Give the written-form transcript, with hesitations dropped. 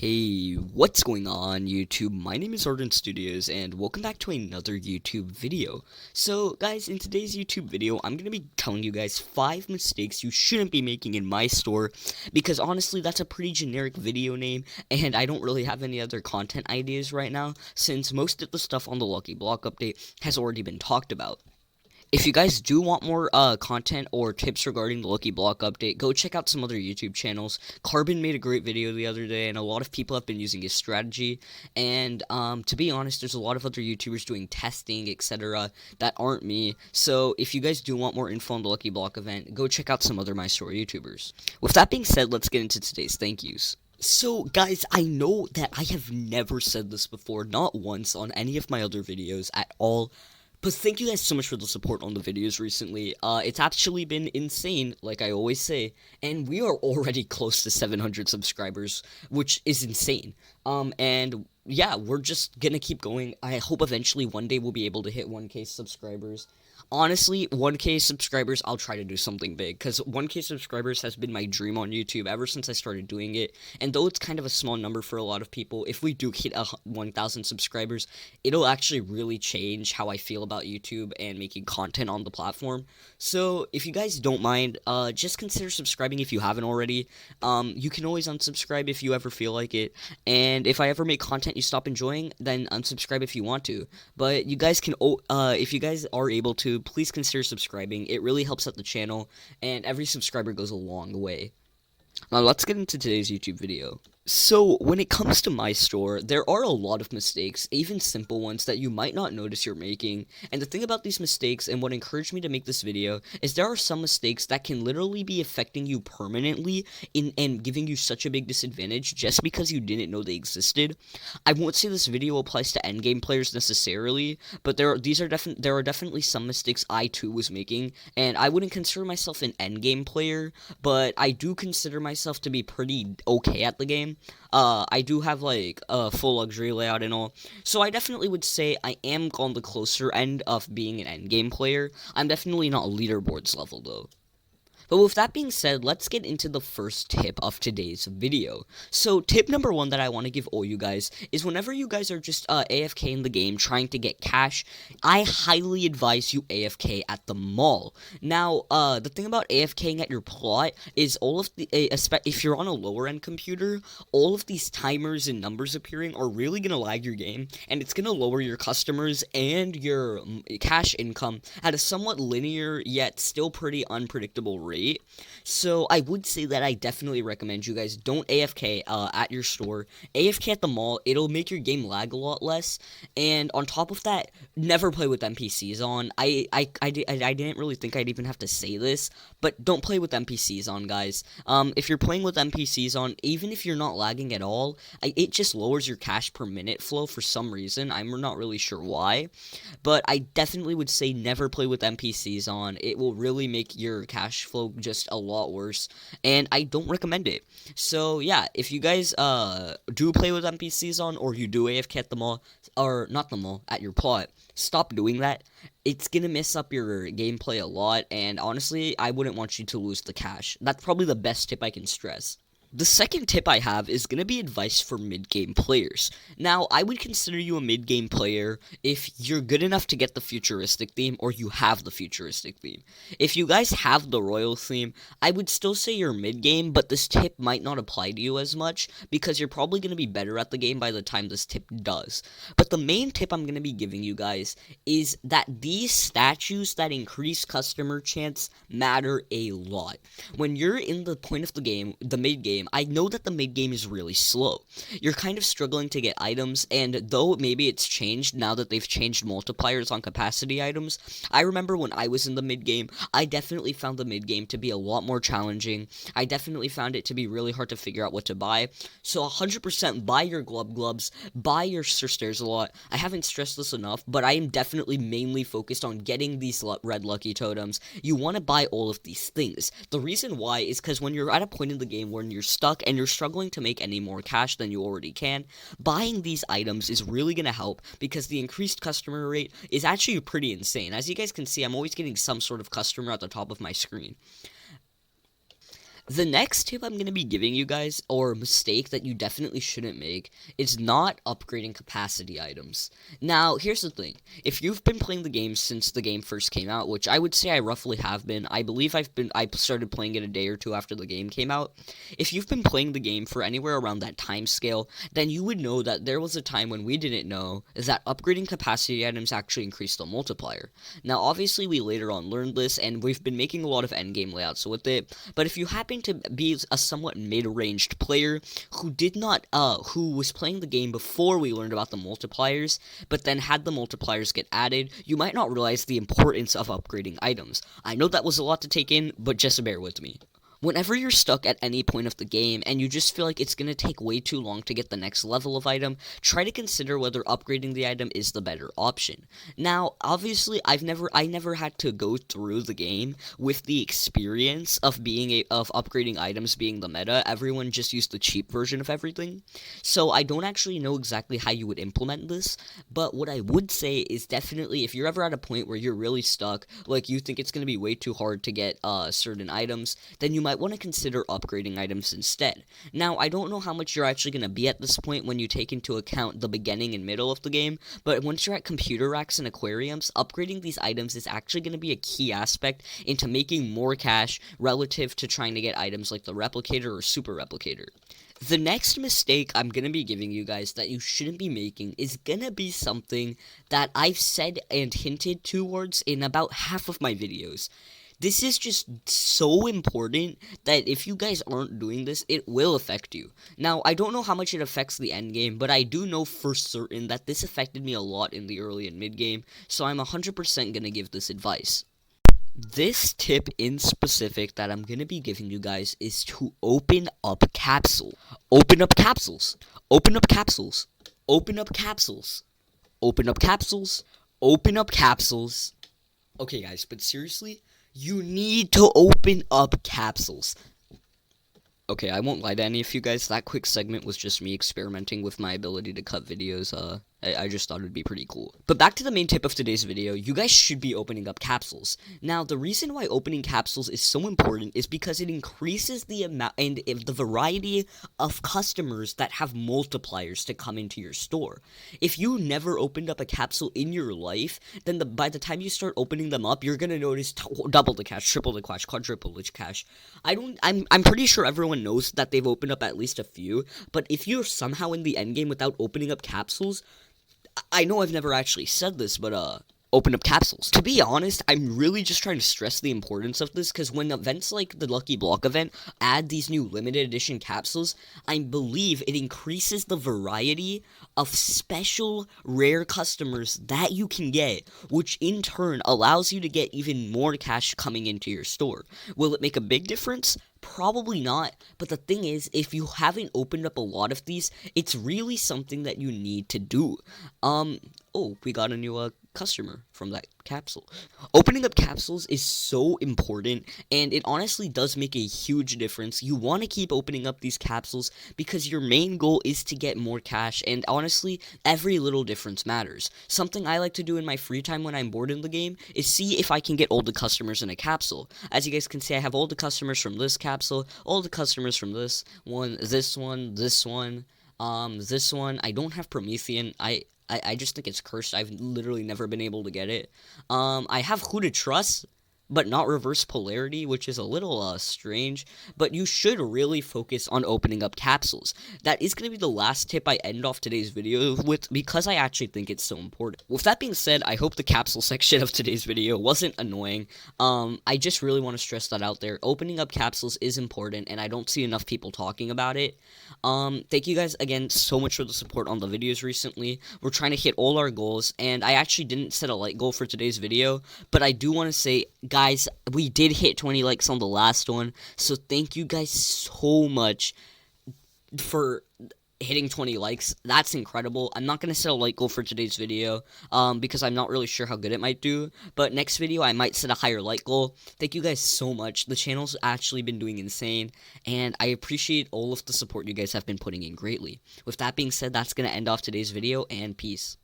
Hey, what's going on YouTube? My name is Arden Studios and welcome back to another YouTube video. So guys, in today's YouTube video, I'm going to be telling you guys 5 mistakes you shouldn't be making in my store, because honestly that's a pretty generic video name and I don't really have any other content ideas right now since most of the stuff on the Lucky Block update has already been talked about. If you guys do want more content or tips regarding the Lucky Block update, go check out some other YouTube channels. Carbon made a great video the other day, and a lot of people have been using his strategy. And to be honest, there's a lot of other YouTubers doing testing, etc. that aren't me. So if you guys do want more info on the Lucky Block event, go check out some other My Store YouTubers. With that being said, let's get into today's thank yous. So, guys, I know that I have never said this before, not once on any of my other videos at all. But thank you guys so much for the support on the videos recently. It's actually been insane, like I always say, and we are already close to 700 subscribers, which is insane. And yeah, we're just gonna keep going. I hope eventually one day we'll be able to hit 1K subscribers. Honestly, 1K subscribers, I'll try to do something big, because 1K subscribers has been my dream on YouTube ever since I started doing it, and though it's kind of a small number for a lot of people, if we do hit 1,000 subscribers, it'll actually really change how I feel about YouTube and making content on the platform. So, if you guys don't mind, just consider subscribing if you haven't already. You can always unsubscribe if you ever feel like it, and if I ever make content you stop enjoying, then unsubscribe if you want to. But you guys can, if you guys are able to, please consider subscribing. It really helps out the channel, and every subscriber goes a long way. Now let's get into today's YouTube video. So, when it comes to my store, there are a lot of mistakes, even simple ones, that you might not notice you're making, and the thing about these mistakes, and what encouraged me to make this video, is there are some mistakes that can literally be affecting you permanently, and giving you such a big disadvantage, just because you didn't know they existed. I won't say this video applies to endgame players necessarily, but there are definitely some mistakes I too was making, and I wouldn't consider myself an endgame player, but I do consider myself to be pretty okay at the game. I do have, like, a full luxury layout and all, so I definitely would say I am on the closer end of being an endgame player. I'm definitely not leaderboards level, though. But with that being said, let's get into the first tip of today's video. So, tip number 1 that I want to give all you guys is whenever you guys are just AFK in the game trying to get cash, I highly advise you AFK at the mall. Now, the thing about AFKing at your plot is all of the, if you're on a lower end computer, all of these timers and numbers appearing are really going to lag your game, and it's going to lower your customers and your cash income at a somewhat linear yet still pretty unpredictable rate. So I would say that I definitely recommend you guys don't AFK at your store. AFK at the mall. It'll make your game lag a lot less. And on top of that, never play with NPCs on. I didn't really think I'd even have to say this, but don't play with NPCs on, guys. If you're playing with NPCs on, even if you're not lagging at all, it just lowers your cash per minute flow for some reason. I'm not really sure why, but I definitely would say never play with NPCs on. It will really make your cash flow just a lot worse, and I don't recommend it. So yeah, if you guys do play with NPCs on, or you do AFK at the mall, or not the mall, at your plot, stop doing that. It's gonna mess up your gameplay a lot, and honestly, I wouldn't want you to lose the cash. That's probably the best tip I can stress. The second tip I have is going to be advice for mid-game players. Now, I would consider you a mid-game player if you're good enough to get the futuristic theme, or you have the futuristic theme. If you guys have the royal theme, I would still say you're mid-game, but this tip might not apply to you as much, because you're probably going to be better at the game by the time this tip does. But the main tip I'm going to be giving you guys is that these statues that increase customer chance matter a lot. When you're in the point of the game, the mid-game, I know that the mid-game is really slow. You're kind of struggling to get items, and though maybe it's changed now that they've changed multipliers on capacity items, I remember when I was in the mid-game, I definitely found the mid-game to be a lot more challenging. I definitely found it to be really hard to figure out what to buy. So 100% buy your glubs, buy your Sir Stairs a lot. I haven't stressed this enough, but I am definitely mainly focused on getting these red lucky totems. You want to buy all of these things. The reason why is because when you're at a point in the game where you're stuck and you're struggling to make any more cash than you already can, buying these items is really going to help, because the increased customer rate is actually pretty insane. As you guys can see, I'm always getting some sort of customer at the top of my screen. The next tip I'm going to be giving you guys, or mistake that you definitely shouldn't make, is not upgrading capacity items. Now, here's the thing. If you've been playing the game since the game first came out, which I would say I roughly have been, I believe I started playing it a day or two after the game came out. If you've been playing the game for anywhere around that time scale, then you would know that there was a time when we didn't know that upgrading capacity items actually increased the multiplier. Now, obviously, we later on learned this, and we've been making a lot of endgame layouts with it, but if you happen to be a somewhat mid-ranged player who was playing the game before we learned about the multipliers, but then had the multipliers get added, you might not realize the importance of upgrading items. I know that was a lot to take in, but just bear with me. Whenever you're stuck at any point of the game and you just feel like it's going to take way too long to get the next level of item, try to consider whether upgrading the item is the better option. Now, obviously, I never had to go through the game with the experience of upgrading items being the meta. Everyone just used the cheap version of everything. So I don't actually know exactly how you would implement this, but what I would say is definitely if you're ever at a point where you're really stuck, like you think it's going to be way too hard to get certain items, then you might want to consider upgrading items instead. Now, I don't know how much you're actually going to be at this point when you take into account the beginning and middle of the game, but once you're at computer racks and aquariums, upgrading these items is actually going to be a key aspect into making more cash relative to trying to get items like the replicator or super replicator. The next mistake I'm going to be giving you guys that you shouldn't be making is going to be something that I've said and hinted towards in about half of my videos. This is just so important that if you guys aren't doing this, it will affect you. Now, I don't know how much it affects the end game, but I do know for certain that this affected me a lot in the early and mid game, so I'm 100% going to give this advice. This tip in specific that I'm going to be giving you guys is to open up capsule. Open up capsules. Open up capsules. Open up capsules. Open up capsules. Open up capsules. Okay, guys, but seriously, you need to open up capsules. Okay, I won't lie to any of you guys. That quick segment was just me experimenting with my ability to cut videos. I just thought it'd be pretty cool. But back to the main tip of today's video, you guys should be opening up capsules. Now, the reason why opening capsules is so important is because it increases the amount and the variety of customers that have multipliers to come into your store. If you never opened up a capsule in your life, then by the time you start opening them up, you're gonna notice double the cash, triple the cash, quadruple the cash. I'm pretty sure everyone knows that they've opened up at least a few, but if you're somehow in the endgame without opening up capsules, I know I've never actually said this, but open up capsules. To be honest, I'm really just trying to stress the importance of this, because when events like the Lucky Block event add these new limited edition capsules, I believe it increases the variety of special rare customers that you can get, which in turn allows you to get even more cash coming into your store. Will it make a big difference? Probably not, but the thing is, if you haven't opened up a lot of these, it's really something that you need to do. Oh, we got a new customer from that capsule. Opening up capsules is so important, and it honestly does make a huge difference. You want to keep opening up these capsules because your main goal is to get more cash, and honestly, every little difference matters. Something I like to do in my free time when I'm bored in the game is see if I can get all the customers in a capsule. As you guys can see, I have all the customers from this capsule, all the customers from this one, this one, this one, this one. I don't have Promethean. I just think it's cursed. I've literally never been able to get it. I have Who to Trust, but not Reverse Polarity, which is a little strange. But you should really focus on opening up capsules. That is going to be the last tip I end off today's video with, because I actually think it's so important. With that being said, I hope the capsule section of today's video wasn't annoying. I just really want to stress that out there. Opening up capsules is important, and I don't see enough people talking about it. Thank you guys again so much for the support on the videos recently. We're trying to hit all our goals, and I actually didn't set a like goal for today's video, but I do want to say, guys, we did hit 20 likes on the last one, so thank you guys so much for hitting 20 likes. That's incredible. I'm not going to set a like goal for today's video, because I'm not really sure how good it might do, but next video I might set a higher like goal. Thank you guys so much. The channel's actually been doing insane, and I appreciate all of the support you guys have been putting in greatly. With that being said, that's going to end off today's video, and peace.